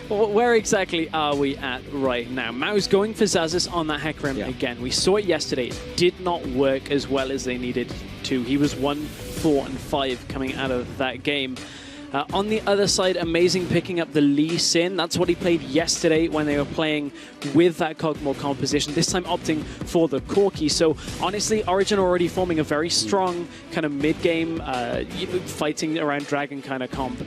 Where exactly are we at right now? Mouse going for Xaxus on that Hecarim again. We saw it yesterday. It did not work as well as they needed to. He was 1, 4, and 5 coming out of that game. On the other side, Amazing picking up the Lee Sin. That's what he played yesterday when they were playing with that Cogmore composition, this time opting for the Corki. So honestly, Origen already forming a very strong kind of mid-game fighting around Dragon kind of comp.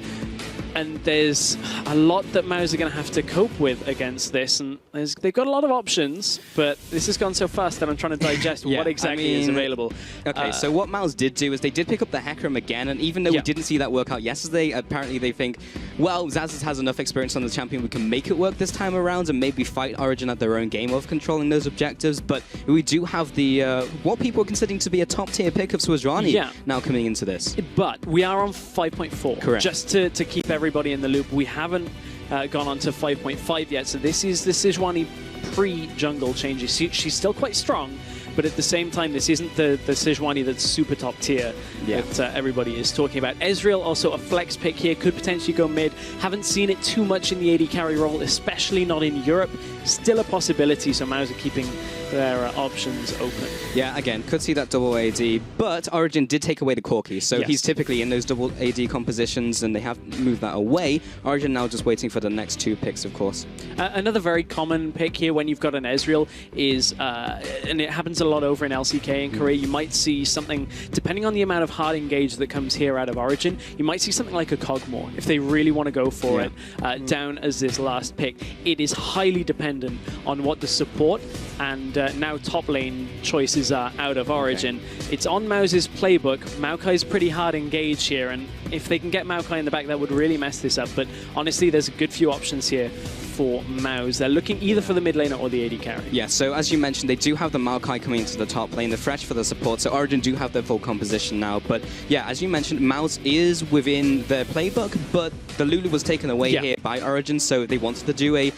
And there's a lot that Mouse are going to have to cope with against this. And they've got a lot of options, but this has gone so fast that I'm trying to digest what exactly is available. Okay, so what Mouse did do is they did pick up the Hecarim again. And even though we didn't see that work out yesterday, apparently they think, well, Xaxus has enough experience on the champion, we can make it work this time around and maybe fight Origen at their own game of controlling those objectives. But we do have the what people are considering to be a top-tier pick of Swazrani now coming into this. But we are on 5.4. Correct. Just to keep everybody in the loop, we haven't gone on to 5.5 yet, so this is the Sejuani pre-jungle changes. She's still quite strong, but at the same time, this isn't the Sejuani that's super top tier that everybody is talking about. Ezreal, also a flex pick here, could potentially go mid. Haven't seen it too much in the AD carry role, especially not in Europe. Still a possibility, so Mouse are keeping their options open. Yeah, again, could see that double AD, but Origen did take away the Corki, so he's typically in those double AD compositions, and they have moved that away. Origen now just waiting for the next 2 picks, of course. Another very common pick here when you've got an Ezreal is, and it happens a lot over in LCK in Korea, you might see something, depending on the amount of hard engage that comes here out of Origen, you might see something like a Cogmore, if they really want to go for it, down as this last pick. It is highly dependent on what the support and now top lane choices are out of Origen. It's on Mouse's playbook. Maokai's pretty hard engaged here, and if they can get Maokai in the back, that would really mess this up. But honestly, there's a good few options here for Mouse. They're looking either for the mid laner or the AD carry. Yeah, so as you mentioned, they do have the Maokai coming into the top lane, the Fresh for the support, so Origen do have their full composition now. But yeah, as you mentioned, Mouse is within their playbook, but the Lulu was taken away here by Origen, so they wanted to do a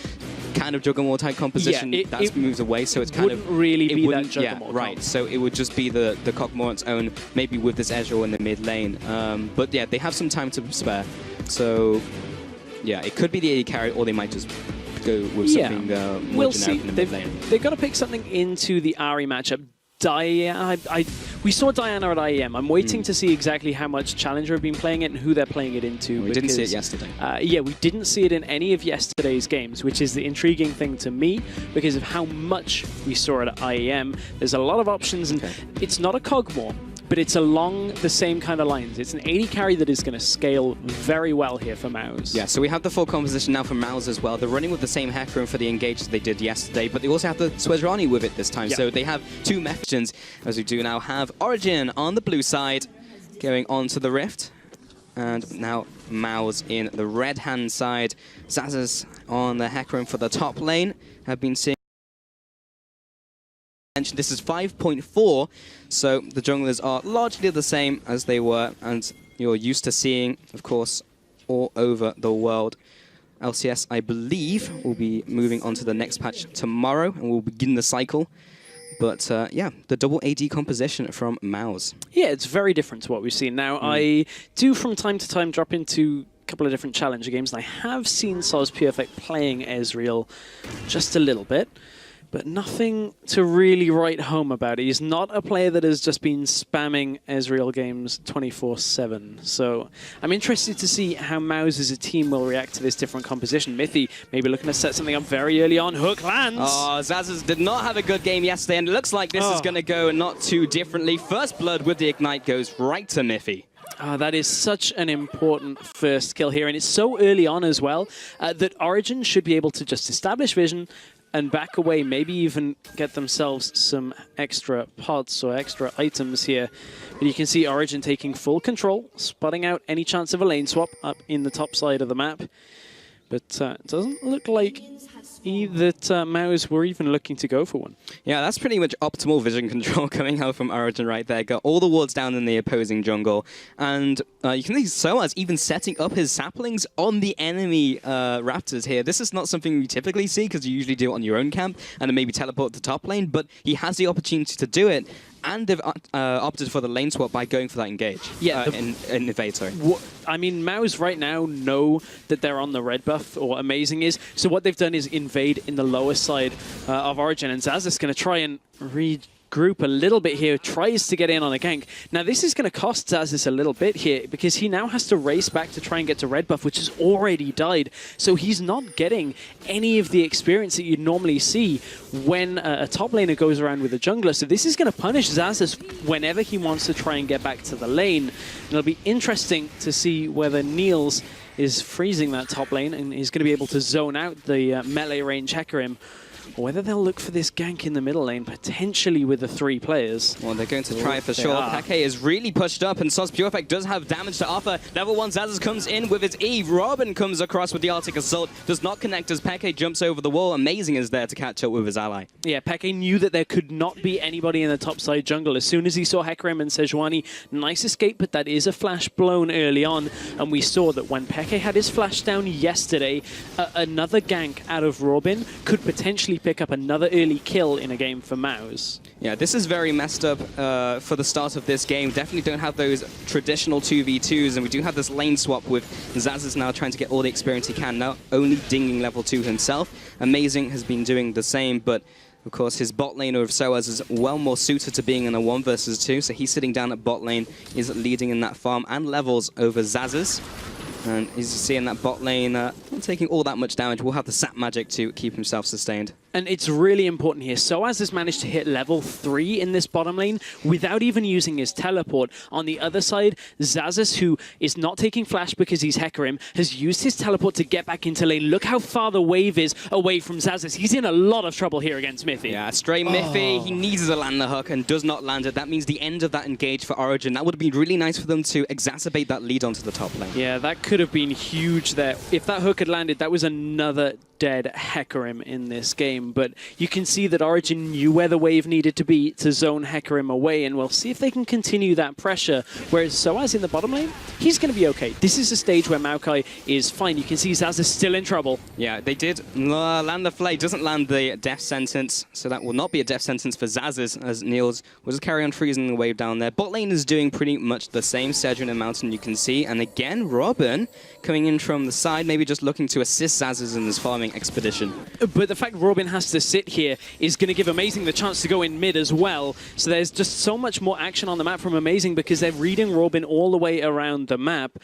kind of Juggernaut type composition. That's moved away, so it's kind of really be that Juggernaut. Right. So it would just be the Cogmore on its own, maybe with this Ezreal in the mid lane. But yeah, they have some time to spare. So yeah, it could be the AD carry, or they might just go with something more generic in the mid lane. They've got to pick something into the Ahri matchup. We saw Diana at IEM. I'm waiting to see exactly how much Challenger have been playing it and who they're playing it into. We didn't see it yesterday. Yeah, we didn't see it in any of yesterday's games, which is the intriguing thing to me because of how much we saw it at IEM. There's a lot of options, and it's not a Cogmore, but it's along the same kind of lines. It's an AD carry that is going to scale very well here for Mouse. Yeah, so we have the full composition now for Mouse as well. They're running with the same Hecarim for the engage as they did yesterday, but they also have the Swazrani with it this time. So they have 2 Mephians, as we do now have Origen on the blue side, going on to the Rift. And now Mouse in the red-hand side. Xaxus on the Hecarim for the top lane. Have been seeing this is 5.4, so the junglers are largely the same as they were, and you're used to seeing, of course, all over the world. LCS, I believe, will be moving on to the next patch tomorrow, and we'll begin the cycle. But yeah, the double AD composition from Mouse. Yeah, it's very different to what we've seen. Now, I do from time to time drop into a couple of different Challenger games, and I have seen Soz Perfect playing Ezreal just a little bit, but nothing to really write home about. He's not a player that has just been spamming Ezreal games 24/7. So I'm interested to see how Mouse as a team will react to this different composition. Mithy maybe looking to set something up very early on. Hook lands. Oh, Xaxus did not have a good game yesterday, and it looks like this is going to go not too differently. First blood with the Ignite goes right to Mithy. That is such an important first kill here, and it's so early on as well that Origen should be able to just establish vision and back away, maybe even get themselves some extra pots or extra items here. But you can see Origen taking full control, spotting out any chance of a lane swap up in the top side of the map. But it doesn't look like that Mouse were even looking to go for one. Yeah, that's pretty much optimal vision control coming out from Origen right there. Got all the wards down in the opposing jungle. And you can see Soaz even setting up his saplings on the enemy Raptors here. This is not something we typically see because you usually do it on your own camp and then maybe teleport to top lane, but he has the opportunity to do it. and they've opted for the lane swap by going for that engage. Yeah, invade, sorry. I mean, Mouse right now know that they're on the red buff, or Amazing is. So what they've done is invade in the lower side of Origen, and Zaz is going to try and regroup a little bit here, tries to get in on a gank. Now, this is going to cost Zazis a little bit here, because he now has to race back to try and get to red buff, which has already died. So he's not getting any of the experience that you'd normally see when a top laner goes around with a jungler. So this is going to punish Zazis whenever he wants to try and get back to the lane. And it'll be interesting to see whether Niels is freezing that top lane and he's going to be able to zone out the melee range Hecarim, or whether they'll look for this gank in the middle lane, potentially with the 3 players. Well, they're going to try it for sure. Peke is really pushed up, and Sos Pure Effect does have damage to offer. Level 1 Zazas comes in with his E. Robin comes across with the Arctic Assault. Does not connect as Peke jumps over the wall. Amazing is there to catch up with his ally. Yeah, Peke knew that there could not be anybody in the top side jungle. As soon as he saw Hecarim and Sejuani, nice escape, but that is a flash blown early on. And we saw that when Peke had his flash down yesterday, another gank out of Robin could potentially pick up another early kill in a game for Mouse. Yeah, this is very messed up for the start of this game. Definitely don't have those traditional 2v2s, and we do have this lane swap with Zaz now trying to get all the experience he can, now only dinging level 2 himself. Amazing has been doing the same, but of course his bot laner of Soaz is well more suited to being in a 1 versus 2, so he's sitting down at bot lane, is leading in that farm and levels over Zaz's. And as you see in that bot lane, not taking all that much damage, will have the sap magic to keep himself sustained. And it's really important here. Soaz has managed to hit level 3 in this bottom lane without even using his teleport. On the other side, Zazas, who is not taking flash because he's Hecarim, has used his teleport to get back into lane. Look how far the wave is away from Zazas. He's in a lot of trouble here against Miffy. Yeah, stray Miffy. He needs to land the hook and does not land it. That means the end of that engage for Origen. That would have been really nice for them to exacerbate that lead onto the top lane. Yeah, that could have been huge there. If that hook had landed, that was another dead Hecarim in this game, but you can see that Origen knew where the wave needed to be to zone Hecarim away, and we'll see if they can continue that pressure, whereas Soaz in the bottom lane, he's going to be okay. This is a stage where Maokai is fine. You can see Zaz is still in trouble. Yeah, they did land the flay, doesn't land the death sentence, so that will not be a death sentence for Zaz's, as Niels will just carry on freezing the wave down there. Bot lane is doing pretty much the same, Sejuani and Mountain you can see, and again, Robin coming in from the side, maybe just looking to assist Zaz's in this farming expedition. But the fact Robin has to sit here is going to give Amazing the chance to go in mid as well. So there's just so much more action on the map from Amazing because they're reading Robin all the way around the map.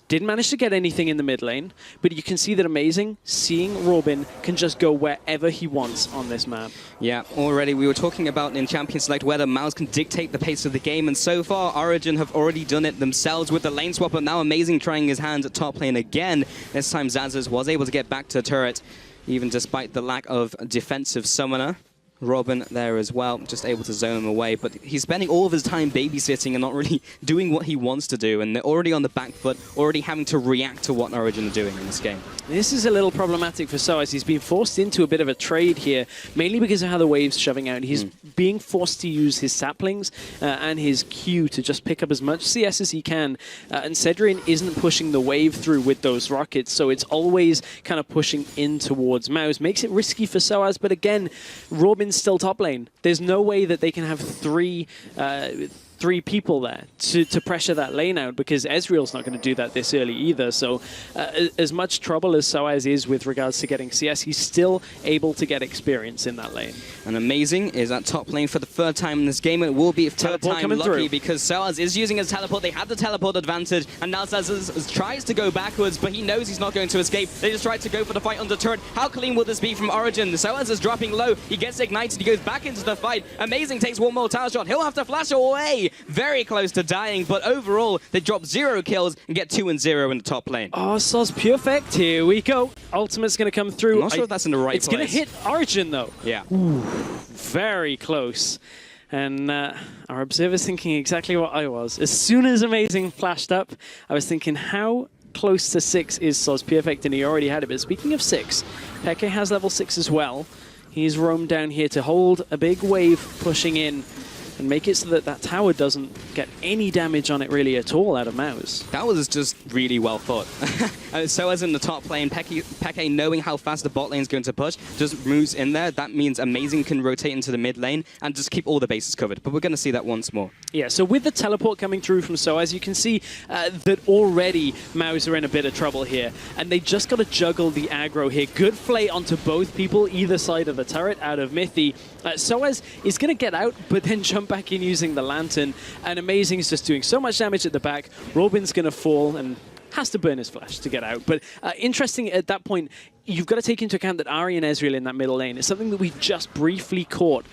Didn't manage to get anything in the mid lane, but you can see that Amazing, seeing Robin, can just go wherever he wants on this map. Yeah, already we were talking about in Champion Select whether Mouse can dictate the pace of the game, and so far Origen have already done it themselves with the lane swap, but now Amazing trying his hand at top lane again. This time Zazas was able to get back to turret, even despite the lack of defensive summoner. Robin there as well, just able to zone him away, but he's spending all of his time babysitting and not really doing what he wants to do, and they're already on the back foot, already having to react to what Origen are doing in this game. This is a little problematic for Soaz. He's been forced into a bit of a trade here, mainly because of how the wave's shoving out. He's being forced to use his saplings and his Q to just pick up as much CS as he can, and Cedrian isn't pushing the wave through with those rockets, so it's always kind of pushing in towards Mouse. Makes it risky for Soaz, but again, Robin's still top lane. There's no way that they can have three people there to pressure that lane out, because Ezreal's not going to do that this early either. So as much trouble as Soaz is with regards to getting CS, he's still able to get experience in that lane. And Amazing is at top lane for the 3rd time in this game. It will be a 3rd time lucky through, because Soaz is using his teleport. They had the teleport advantage, and now Zaz tries to go backwards, but he knows he's not going to escape. They just tried to go for the fight under turret. How clean will this be from Origen? Soaz is dropping low. He gets ignited. He goes back into the fight. Amazing takes one more tower shot. He'll have to flash away. Very close to dying, but overall, they drop 0 kills and get 2 and 0 in the top lane. Oh, Sos Perfect, here we go. Ultimate's going to come through. I'm not sure if that's in the right place. It's going to hit Origen, though. Yeah. Ooh, very close. And our observer's thinking exactly what I was. As soon as Amazing flashed up, I was thinking, how close to 6 is Sos Perfect? And he already had it. But speaking of 6, Peke has level 6 as well. He's roamed down here to hold a big wave pushing in. and make it so that that tower doesn't get any damage on it really at all out of Mouse. That was just really well thought. So as in the top lane, Peke knowing how fast the bot lane is going to push, just moves in there. That means Amazing can rotate into the mid lane and just keep all the bases covered. But we're going to see that once more. Yeah, so with the teleport coming through from Soaz, you can see that already Mouse are in a bit of trouble here. And they just got to juggle the aggro here. Good flay onto both people, either side of the turret out of Mithy. Soaz is going to get out, but then jump back in using the Lantern. And Amazing is just doing so much damage at the back. Robin's going to fall and has to burn his flash to get out. But interesting at that point, you've got to take into account that Ahri and Ezreal in that middle lane is something that we just briefly caught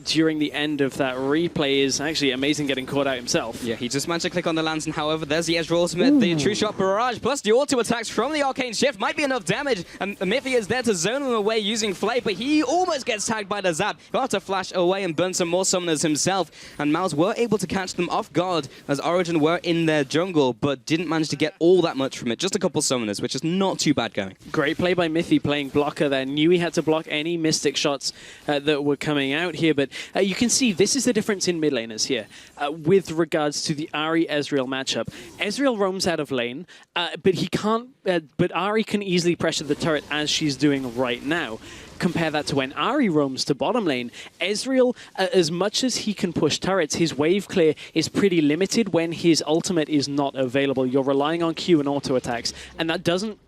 during the end of that replay. Is actually Amazing getting caught out himself. Yeah, he just managed to click on the Lantern. However, there's the Ezreal ultimate, the True Shot Barrage, plus the auto attacks from the Arcane Shift. Might be enough damage. And Mithy is there to zone him away using Flay, but he almost gets tagged by the Zap. He'll have to flash away and burn some more summoners himself. And Mouse were able to catch them off guard as Origen were in their jungle, but didn't manage to get all that much from it. Just a couple summoners, which is not too bad going. Great play by Mithy playing blocker there. Knew he had to block any Mystic shots that were coming out here, but you can see this is the difference in mid laners here with regards to the Ahri Ezreal matchup. Ezreal roams out of lane, but he can't. But Ahri can easily pressure the turret as she's doing right now. Compare that to when Ahri roams to bottom lane. Ezreal, as much as he can push turrets, his wave clear is pretty limited when his ultimate is not available. You're relying on Q and auto attacks, and that doesn't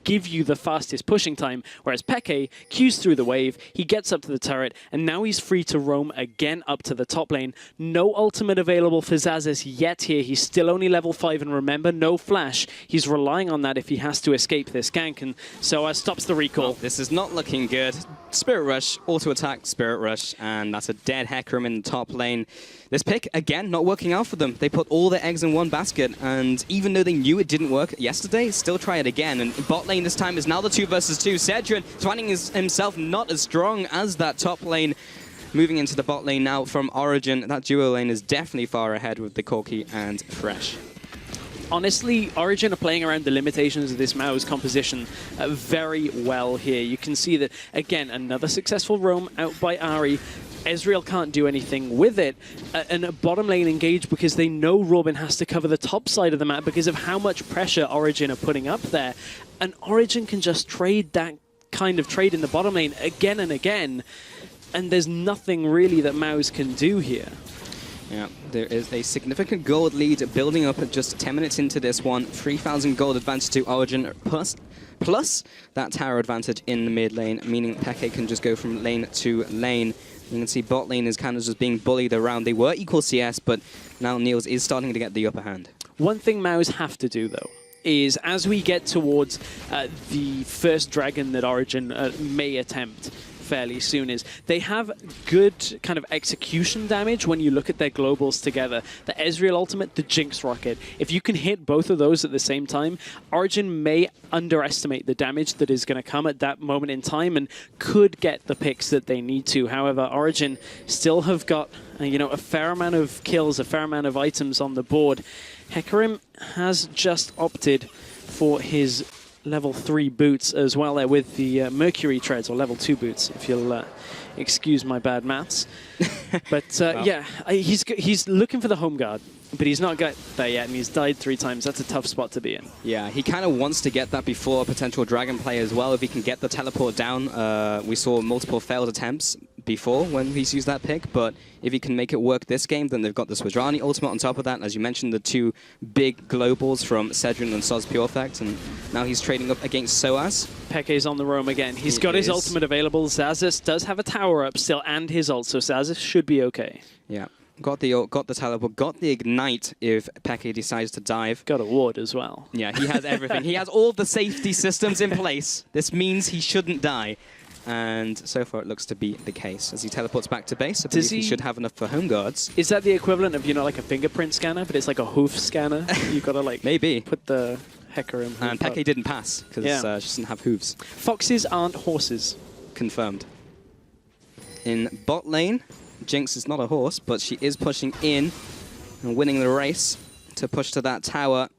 give you the fastest pushing time, whereas Peke Qs through the wave, he gets up to the turret, and now he's free to roam again up to the top lane. No ultimate available for Zazes yet here. He's still only level 5, and remember, no flash. He's relying on that if he has to escape this gank, and so stops the recall. Oh, this is not looking good. Spirit Rush, auto attack, Spirit Rush, and that's a dead Hecarim in the top lane. This pick, again, not working out for them. They put all their eggs in one basket, and even though they knew it didn't work yesterday, still try it again. And bot lane this time is now the 2 versus 2. Cedric finding himself not as strong as that top lane. Moving into the bot lane now from Origen. That duo lane is definitely far ahead with the Corki and Fresh. Honestly, Origen are playing around the limitations of this Mouse composition very well here. You can see that, again, another successful roam out by Ahri. Ezreal can't do anything with it, and a bottom lane engage because they know Robin has to cover the top side of the map because of how much pressure Origen are putting up there. And Origen can just trade that kind of trade in the bottom lane again and again, and there's nothing really that Mouse can do here. Yeah, there is a significant gold lead building up at just 10 minutes into this one. 3,000 gold advantage to Origen, plus that tower advantage in the mid lane, meaning Peke can just go from lane to lane. You can see bot lane is kind of just being bullied around. They were equal CS, but now Niels is starting to get the upper hand. One thing Mouse have to do, though, is as we get towards the first dragon that Origen may attempt fairly soon, is they have good kind of execution damage when you look at their globals together. The Ezreal ultimate, the Jinx rocket. If you can hit both of those at the same time, Origen may underestimate the damage that is going to come at that moment in time and could get the picks that they need to. However, Origen still have got a fair amount of kills, a fair amount of items on the board. Hecarim has just opted for his level 3 boots as well there with the Mercury treads, or level 2 boots, if you'll excuse my bad maths. But wow. Yeah, he's looking for the home guard, but he's not got there yet, and he's died 3 times. That's a tough spot to be in. Yeah, he kind of wants to get that before a potential dragon play as well, if he can get the teleport down. We saw multiple failed attempts before when he's used that pick, but if he can make it work this game, then they've got the Swadrani ultimate on top of that. As you mentioned, the 2 big globals from Cedric and Soz Pure Effect, and now he's trading up against Soaz. Peke's on the roam again. He's got his ultimate available. Zazes does have a tower up still, and his ult, so Zazes should be okay. Yeah. Got the ult, got the teleport, got the ignite if Peke decides to dive. Got a ward as well. Yeah, he has everything. He has all the safety systems in place. This means he shouldn't die. And so far it looks to be the case. As he teleports back to base, I believe he should have enough for home guards. Is that the equivalent of, like a fingerprint scanner, but it's like a hoof scanner? You've got to maybe put the Hecarim. And Peke didn't pass because she doesn't have hooves. Foxes aren't horses. Confirmed. In bot lane, Jinx is not a horse, but she is pushing in and winning the race to push to that tower.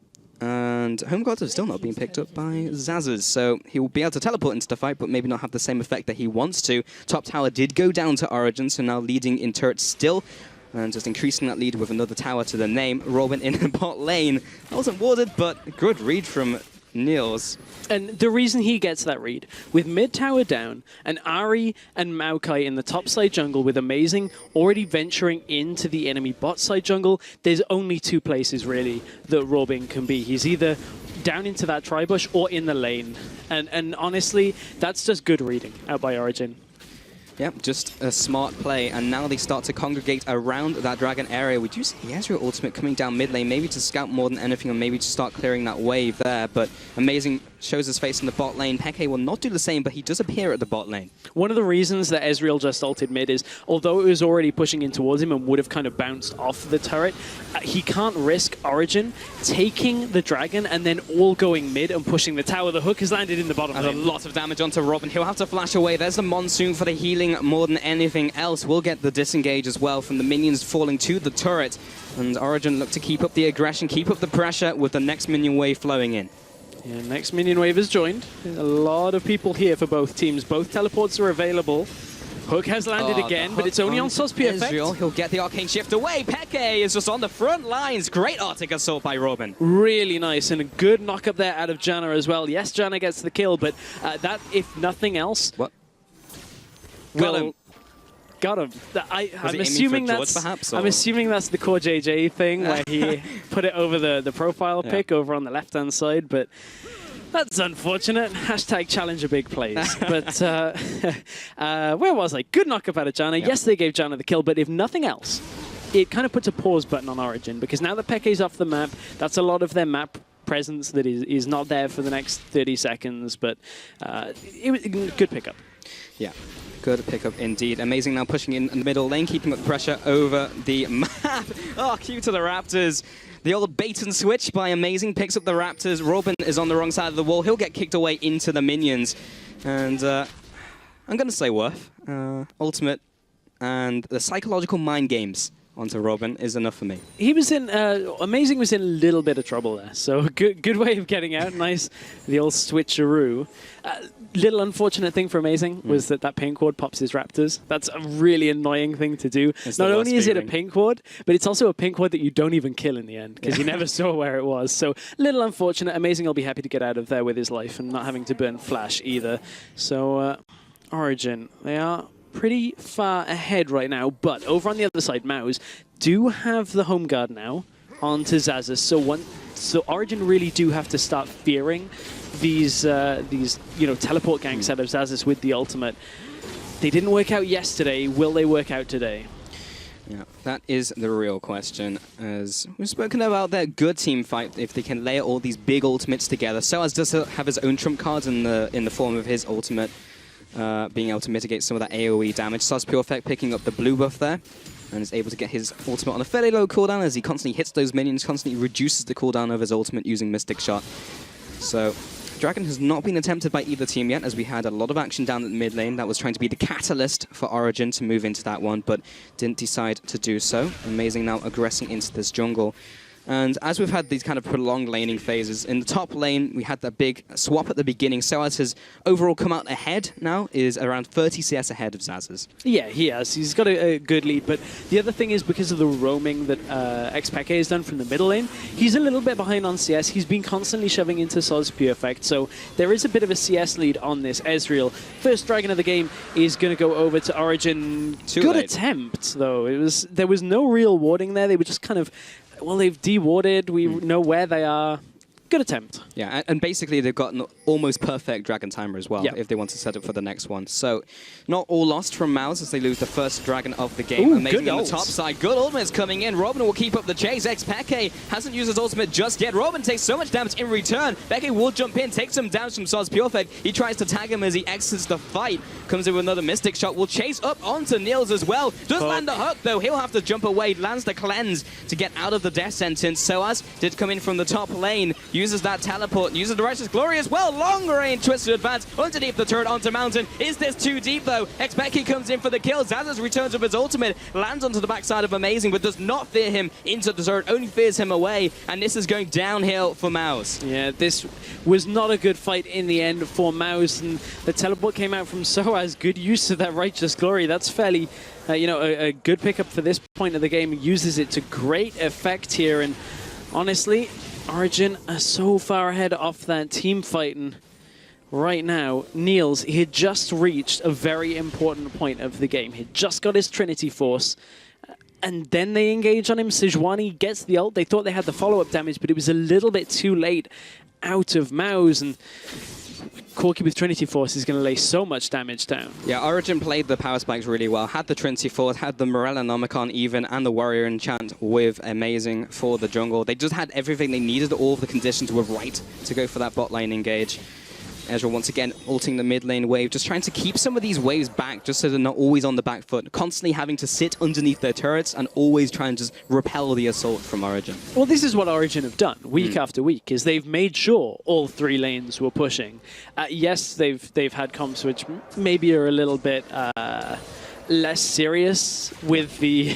And home guards have still not been picked up by Zazes, so he will be able to teleport into the fight, but maybe not have the same effect that he wants to. Top tower did go down to Origen, so now leading in turrets still And just increasing that lead with another tower to the name. Robin in the bot lane. That wasn't warded, but good read from Niels. And the reason he gets that read, with mid tower down, and Ari and Maokai in the top side jungle with Amazing already venturing into the enemy bot side jungle, there's only two places really that Robin can be. He's either down into that tri-bush or in the lane. And honestly, that's just good reading out by Origen. Yep, just a smart play, and now they start to congregate around that dragon area. We do see the Ezreal ultimate coming down mid lane, maybe to scout more than anything, or maybe to start clearing that wave there, but Amazing shows his face in the bot lane. Peke will not do the same, but he does appear at the bot lane. One of the reasons that Ezreal just ulted mid is, although it was already pushing in towards him and would have kind of bounced off the turret, he can't risk Origen taking the dragon and then all going mid and pushing the tower. The hook has landed in the bottom lane. That's a lot of damage onto Robin. He'll have to flash away. There's the Monsoon for the healing more than anything else. We'll get the disengage as well from the minions falling to the turret. And Origen look to keep up the aggression, keep up the pressure with the next minion wave flowing in. Yeah, next minion wave has joined. There's a lot of people here for both teams. Both teleports are available. Hook has landed again, but it's only on Sospi effect. He'll get the arcane shift away. Peke is just on the front lines. Great Arctic Assault by Robin. Really nice, and a good knock up there out of Janna as well. Yes, Janna gets the kill, but that, if nothing else... What? Got him. Got him. I'm assuming that's George, perhaps, I'm assuming that's the core JJ thing where he put it over the profile pick over on the left-hand side, but that's unfortunate. Hashtag challenger big plays. But where was I? Good knock up out of Janna. Yes, they gave Janna the kill, but if nothing else, it kind of puts a pause button on Origen, because now that Peke's off the map, that's a lot of their map presence that is not there for the next 30 seconds, but it was a good pickup. Yeah. Good pickup indeed. Amazing now pushing in the middle lane, keeping up the pressure over the map. Oh, cue to the Raptors. The old bait and switch by Amazing picks up the Raptors. Robin is on the wrong side of the wall. He'll get kicked away into the minions. And I'm going to say worth. Ultimate and the psychological mind games onto Robin is enough for me. He was in, Amazing was in a little bit of trouble there, so good way of getting out. Nice, the old switcheroo. Little unfortunate thing for Amazing was that pink ward pops his Raptors. That's a really annoying thing to do. Not only is it a pink ward, but it's also a pink ward that you don't even kill in the end, because you never saw where it was. So little unfortunate. Amazing will be happy to get out of there with his life and not having to burn flash either. So Origen, they are pretty far ahead right now, but over on the other side, Mouse do have the home guard now onto Xaxus, so Origen really do have to start fearing these teleport ganks out of Xaxus with the ultimate. They didn't work out yesterday. Will they work out today? Yeah, that is the real question. As we've spoken about their good team fight, if they can layer all these big ultimates together. Soaz does have his own trump cards in the form of his ultimate, being able to mitigate some of that AoE damage. Soaz Pure Effect picking up the blue buff there, and is able to get his ultimate on a fairly low cooldown as he constantly hits those minions, constantly reduces the cooldown of his ultimate using Mystic Shot. So Dragon has not been attempted by either team yet, as we had a lot of action down at the mid lane that was trying to be the catalyst for Origen to move into that one, but didn't decide to do so. Amazing now aggressing into this jungle. And as we've had these kind of prolonged laning phases, in the top lane, we had that big swap at the beginning. Soaz has overall come out ahead now, is around 30 CS ahead of Xaxus. Yeah, he has. He's got a good lead, but the other thing is because of the roaming that Xpeke has done from the middle lane, he's a little bit behind on CS. He's been constantly shoving into Soaz Pure Effect, so there is a bit of a CS lead on this Ezreal. First dragon of the game is going to go over to Origen. Good attempt, though. There was no real warding there. They were just kind of... Well, they've de-warded. We know where they are. Good attempt. Yeah, and basically they've got an almost perfect dragon timer as well, if they want to set up for the next one. So, not all lost from Mouse as they lose the first dragon of the game. Ooh, Amazing on the top side. Good ultimate's coming in. Robin will keep up the chase. Xpeke hasn't used his ultimate just yet. Robin takes so much damage in return. Peke will jump in, take some damage from Soaz Pure Effect. He tries to tag him as he exits the fight. Comes in with another Mystic Shot. Will chase up onto Niels as well. Does land the hook, though. He'll have to jump away. Lands the cleanse to get out of the death sentence. Soaz did come in from the top lane, uses that teleport, uses the Righteous Glory as well. Long range Twisted Advance underneath the turret onto Mountain. Is this too deep though? Expecki comes in for the kill. Zazas returns with his ultimate, lands onto the backside of Amazing, but does not fear him into the turret, only fears him away, and this is going downhill for Mouse. Yeah, this was not a good fight in the end for Mouse, and the teleport came out from Soaz. Good use of that Righteous Glory. That's fairly, you know, a good pickup for this point of the game. Uses it to great effect here, and honestly, Origen are so far ahead off that team fight, and right now, Niels, he had just reached a very important point of the game. He just got his Trinity Force, and then they engage on him. Sejuani gets the ult. They thought they had the follow-up damage, but it was a little bit too late out of Mouse, and Corki with Trinity Force is going to lay so much damage down. Yeah, Origen played the power spikes really well. Had the Trinity Force, had the Morellonomicon even, and the Warrior Enchant with Amazing for the jungle. They just had everything they needed. All of the conditions were right to go for that bot lane engage. Ezreal once again ulting the mid lane wave, just trying to keep some of these waves back just so they're not always on the back foot, constantly having to sit underneath their turrets and always try and just repel the assault from Origen. Well, this is what Origen have done week after week, is they've made sure all three lanes were pushing. Yes, they've had comps which maybe are a little bit less serious with the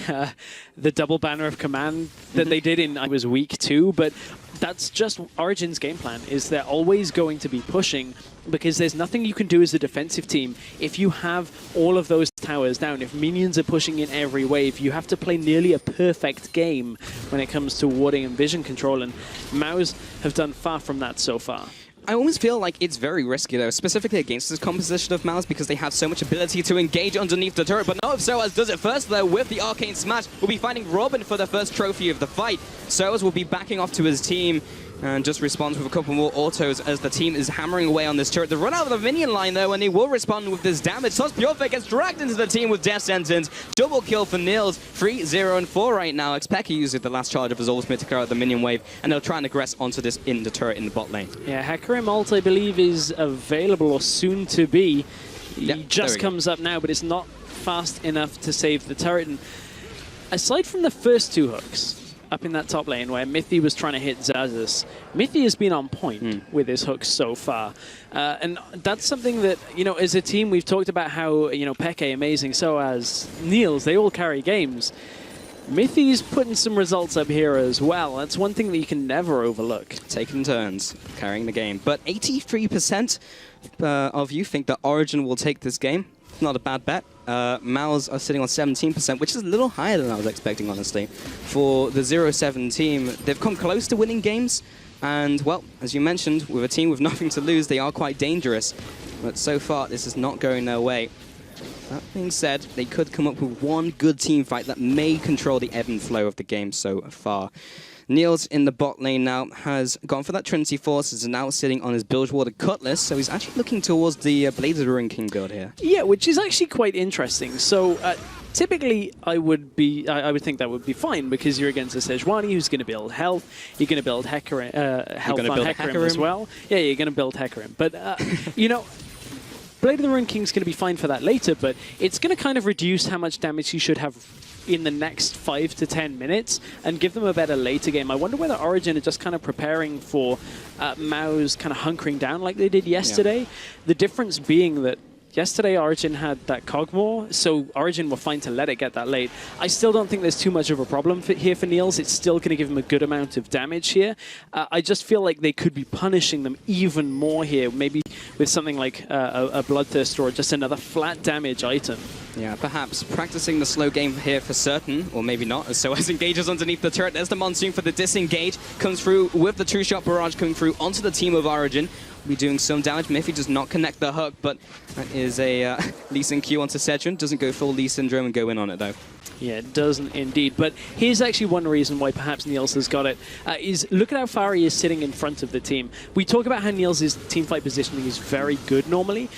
double banner of command that they did in, I was week 2, but that's just Origen's game plan, is they're always going to be pushing because there's nothing you can do as a defensive team if you have all of those towers down. If minions are pushing in every wave, you have to play nearly a perfect game when it comes to warding and vision control, and Mouse have done far from that so far. I always feel like it's very risky, though, specifically against this composition of Mouse, because they have so much ability to engage underneath the turret. But not if Soaz does it first, though, with the Arcane Smash. We'll be finding Robin for the first trophy of the fight. Soaz will be backing off to his team and just responds with a couple more autos as the team is hammering away on this turret. They run out of the minion line, though, and they will respond with this damage. Sus Purefit gets dragged into the team with Death Sentence. Double kill for Niels. 3, 0, and 4 right now. Expecki uses the last charge of his ultimate to clear out the minion wave, and they'll try and aggress onto this in the turret in the bot lane. Yeah, Hecarim ult, I believe, is available or soon to be. He just comes up now, but it's not fast enough to save the turret. And aside from the first 2 hooks up in that top lane where Mithy was trying to hit Zazas, Mithy has been on point with his hooks so far. And that's something that, you know, as a team, we've talked about how, you know, Peke, Amazing, so as Niels, they all carry games. Mithy's putting some results up here as well. That's one thing that you can never overlook. Taking turns, carrying the game. But 83% of you think that Origen will take this game. Not a bad bet. Mouse are sitting on 17%, which is a little higher than I was expecting, honestly. For the 0-7 team, they've come close to winning games. And, well, as you mentioned, with a team with nothing to lose, they are quite dangerous. But so far, this is not going their way. That being said, they could come up with one good team fight that may control the ebb and flow of the game so far. Niels in the bot lane now has gone for that Trinity Force, is now sitting on his Bilgewater Cutlass, so he's actually looking towards the Blades of the Ruin King build here. Yeah, which is actually quite interesting. So typically I would think that would be fine because you're against a Sejuani who's going to build health, you're going to build health on Hecarim as well. Yeah, you're going to build Hecarim. But, you know, Blade of the Ruin King's going to be fine for that later, but it's going to kind of reduce how much damage he should have in the next 5 to 10 minutes and give them a better later game. I wonder whether Origen are just kind of preparing for Mao's kind of hunkering down like they did yesterday. Yeah. The difference being that yesterday Origen had that Cogmore, so Origen were fine to let it get that late. I still don't think there's too much of a problem here for Niels. It's still going to give him a good amount of damage here. I just feel like they could be punishing them even more here, maybe with something like a Bloodthirst or just another flat damage item. Yeah, perhaps practicing the slow game here for certain, or maybe not, as Soaz engages underneath the turret. There's the Monsoon for the disengage, comes through with the True Shot Barrage coming through onto the team of Origen. Be doing some damage. Miffy does not connect the hook, but that is a Lee Sin Q onto Cedron. Doesn't go full Lee Syndrome and go in on it, though. Yeah, it doesn't indeed. But here's actually one reason why perhaps Niels has got it, is look at how far he is sitting in front of the team. We talk about how Niels' teamfight positioning is very good normally.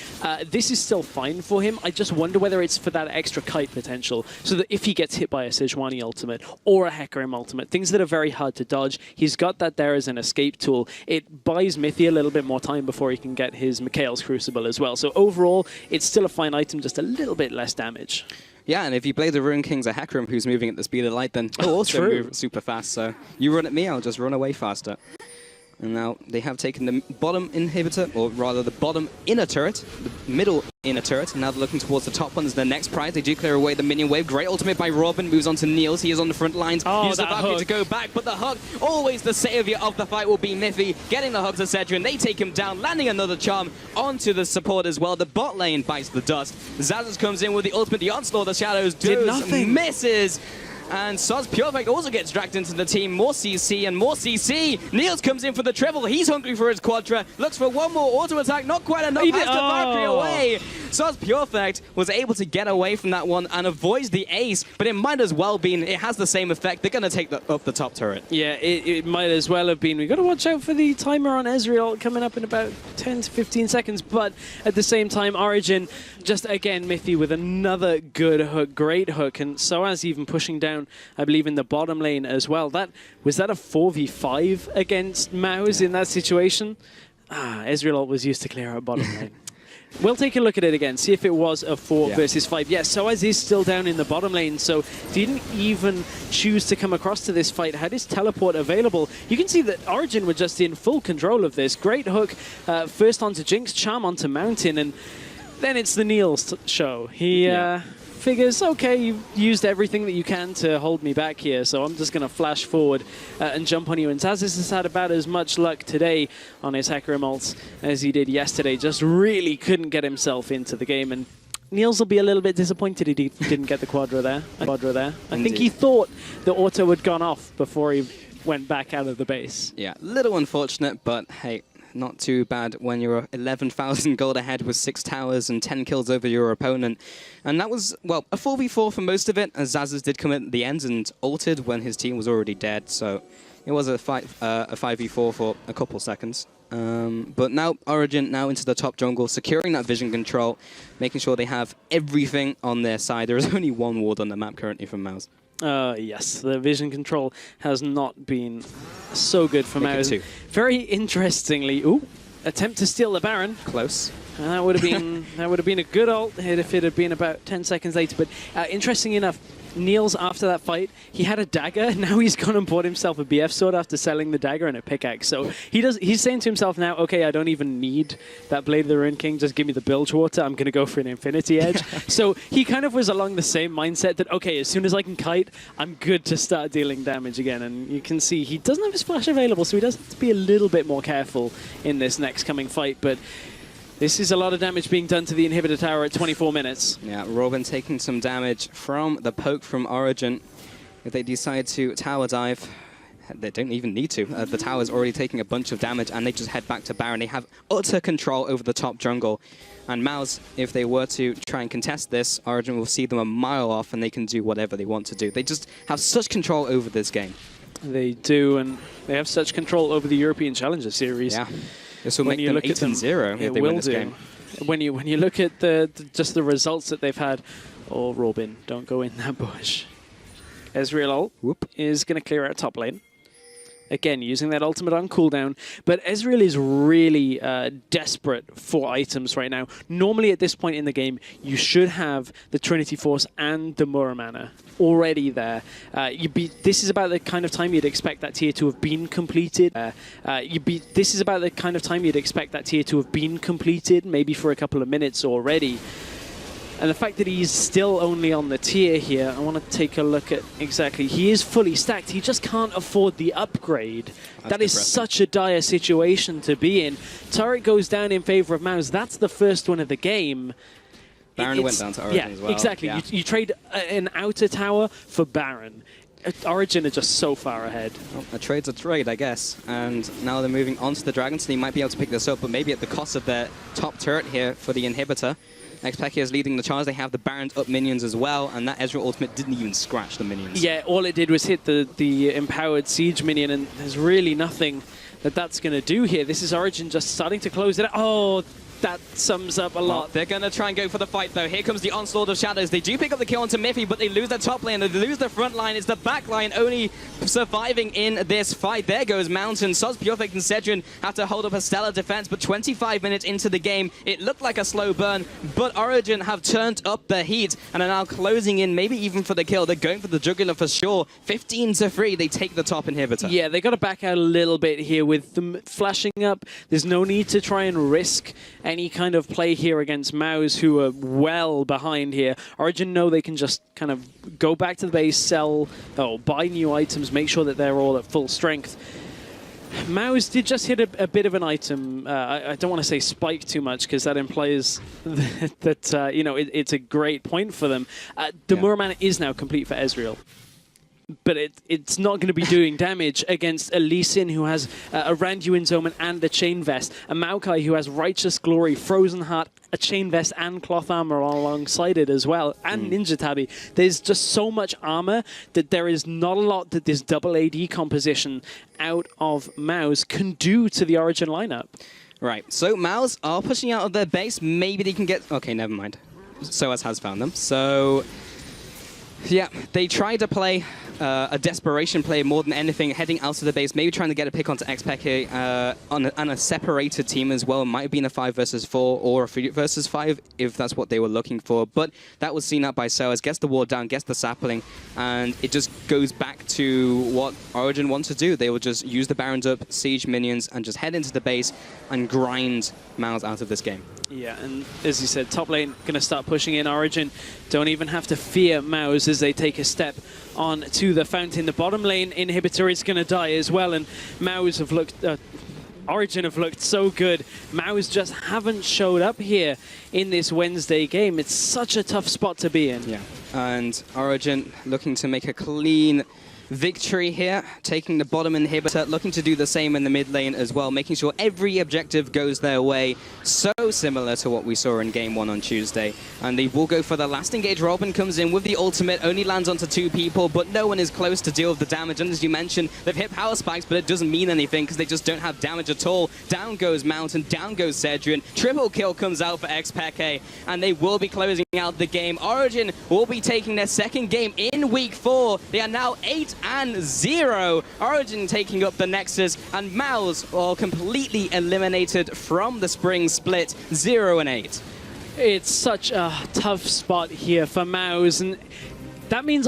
This is still fine for him. I just wonder whether it's for that extra kite potential, so that if he gets hit by a Sejuani ultimate or a Hecarim ultimate, things that are very hard to dodge, he's got that there as an escape tool. It buys Mithy a little bit more time before he can get his Mikhail's Crucible as well. So overall, it's still a fine item, just a little bit less damage. Yeah, and if you play the Ruin King's a Hecarim who's moving at the speed of light, then he'll also move super fast. So you run at me, I'll just run away faster. And now they have taken the bottom inhibitor, or rather the bottom inner turret, the middle inner turret, and now they're looking towards the top one as their next prize. They do clear away the minion wave. Great ultimate by Robin, moves on to Niels. He is on the front lines. Oh, He's about to go back, but the hook, always the savior of the fight, will be Miffy, getting the hook to Cedric. They take him down, landing another charm onto the support as well. The bot lane bites the dust. Zazas comes in with the ultimate, the onslaught of the shadows, did nothing. Misses. And Soz Purefect also gets dragged into the team. More CC and more CC. Niels comes in for the triple. He's hungry for his Quadra. Looks for one more auto attack. Not quite enough. Has the Valkyrie away. Soz Purefect was able to get away from that one and avoids the ace. But it might as well been. It has the same effect. They're going to take up the top turret. Yeah, it might as well have been. We've got to watch out for the timer on Ezreal coming up in about 10 to 15 seconds. But at the same time, Origen just again Miffy with another good hook. Great hook. And Soaz even pushing down, I believe, in the bottom lane as well. Was that a 4v5 against Mouse in that situation? Ezreal was used to clear out bottom lane. We'll take a look at it again, see if it was a 4 versus 5. Yes, Soaz is still down in the bottom lane, so didn't even choose to come across to this fight, had his teleport available. You can see that Origen were just in full control of this. Great hook, first onto Jinx, charm onto Mountain, and then it's the Niels show. He figures, okay, you've used everything that you can to hold me back here, so I'm just going to flash forward and jump on you. And Zazas has had about as much luck today on his Hecarim ults as he did yesterday. Just really couldn't get himself into the game, and Niels will be a little bit disappointed he didn't get the Quadra there. I think he thought the auto had gone off before he went back out of the base. Yeah, little unfortunate, but hey, not too bad when you're 11,000 gold ahead with 6 towers and 10 kills over your opponent. And that was, well, a 4v4 for most of it, as Zazas did come in at the end and ulted when his team was already dead. So it was a 5v4 for a couple seconds. But now Origen now into the top jungle, securing that vision control, making sure they have everything on their side. There is only one ward on the map currently from Mouse. Yes, the vision control has not been so good for Mouse. Very interestingly, attempt to steal the Baron. Close. And that would have been a good ult hit if it had been about 10 seconds later. But interesting enough, Niels, after that fight, he had a dagger. Now he's gone and bought himself a BF sword after selling the dagger and a pickaxe. So he's saying to himself now, okay, I don't even need that Blade of the Ruined King. Just give me the bilge water. I'm going to go for an Infinity Edge. So he kind of was along the same mindset that, okay, as soon as I can kite, I'm good to start dealing damage again. And you can see he doesn't have his flash available, so he does have to be a little bit more careful in this next coming fight. But this is a lot of damage being done to the inhibitor tower at 24 minutes. Yeah, Robin taking some damage from the poke from Origen. If they decide to tower dive, they don't even need to. The tower's already taking a bunch of damage, and they just head back to Baron. They have utter control over the top jungle. And Mouse, if they were to try and contest this, Origen will see them a mile off, and they can do whatever they want to do. They just have such control over this game. They do, and they have such control over the European Challenger Series. Yeah. This will make them 8-0 if they win this game. When you look at just the results that they've had, Robin, don't go in that bush. Ezreal is going to clear out top lane. Again, using that ultimate on cooldown. But Ezreal is really desperate for items right now. Normally, at this point in the game, you should have the Trinity Force and the Muramana already there. This is about the kind of time you'd expect that tier to have been completed. This is about the kind of time you'd expect that tier to have been completed, maybe for a couple of minutes already. And the fact that he's still only on the tier here, I want to take a look at exactly. He is fully stacked. He just can't afford the upgrade. That is such a dire situation to be in. Turret goes down in favor of Mouse. That's the first one of the game. Baron went down to Origen as well. Exactly. Yeah. You trade an outer tower for Baron. Origen are just so far ahead. Well, a trade's a trade, I guess. And now they're moving on to the Dragon, so they might be able to pick this up, but maybe at the cost of their top turret here for the inhibitor. Xpeki is leading the charge. They have the Baron's up minions as well, and that Ezreal ultimate didn't even scratch the minions. Yeah, all it did was hit the empowered siege minion, and there's really nothing that's going to do here. This is Origen just starting to close it out. Oh, that sums up a lot. They're going to try and go for the fight, though. Here comes the onslaught of shadows. They do pick up the kill onto Miffy, but they lose their top lane. They lose the front line. It's the back line only surviving in this fight. There goes Mountain. Soz, Purefect, and Cedrian have to hold up a stellar defense, but 25 minutes into the game, it looked like a slow burn, but Origen have turned up the heat and are now closing in, maybe even for the kill. They're going for the jugular for sure. 15-3, they take the top inhibitor. Yeah, they got to back out a little bit here with them flashing up. There's no need to try and risk any kind of play here against Mouse, who are well behind here. Origen know they can just kind of go back to the base, sell, buy new items, make sure that they're all at full strength. Mouse did just hit a bit of an item. I don't want to say spike too much because that implies that you know, it's a great point for them. The Muramana is now complete for Ezreal, but it's not going to be doing damage against a Lee Sin who has a Randuin's Omen and a Chain Vest, a Maokai who has Righteous Glory, Frozen Heart, a Chain Vest and Cloth Armor alongside it as well, and Ninja Tabi. There's just so much armor that there is not a lot that this double AD composition out of Mouse can do to the Origen lineup. Right, so Mouse are pushing out of their base. Maybe they can get... Okay, never mind. Soaz has found them. So... yeah, they tried to play a desperation play more than anything, heading out to the base, maybe trying to get a pick onto Xpeke on a separated team as well. It might have been a 5 versus 4 or a 3 versus 5 if that's what they were looking for. But that was seen out by Soaz, gets the ward down, gets the sapling, and it just goes back to what Origen wants to do. They will just use the Barons up, siege minions, and just head into the base and grind Mouse out of this game. Yeah, and as you said, top lane going to start pushing in. Origen don't even have to fear Mouse as they take a step on to the fountain. The bottom lane inhibitor is going to die as well, and Mouse have looked... Origen have looked so good. Mouse just haven't showed up here in this Wednesday game. It's such a tough spot to be in. Yeah, and Origen looking to make a clean victory here, taking the bottom inhibitor, looking to do the same in the mid lane as well, making sure every objective goes their way. So similar to what we saw in game 1 on Tuesday. And they will go for the last engage. Robin comes in with the ultimate, only lands onto 2 people, but no one is close to deal with the damage. And as you mentioned, they've hit power spikes, but it doesn't mean anything because they just don't have damage at all. Down goes Mountain, down goes Cedrian. Triple kill comes out for Xpeke, and they will be closing out the game. Origen will be taking their second game in week 4. They are now 8-0. Origen taking up the Nexus, and Mouse are completely eliminated from the spring split, 0-8. It's such a tough spot here for Mouse, and that means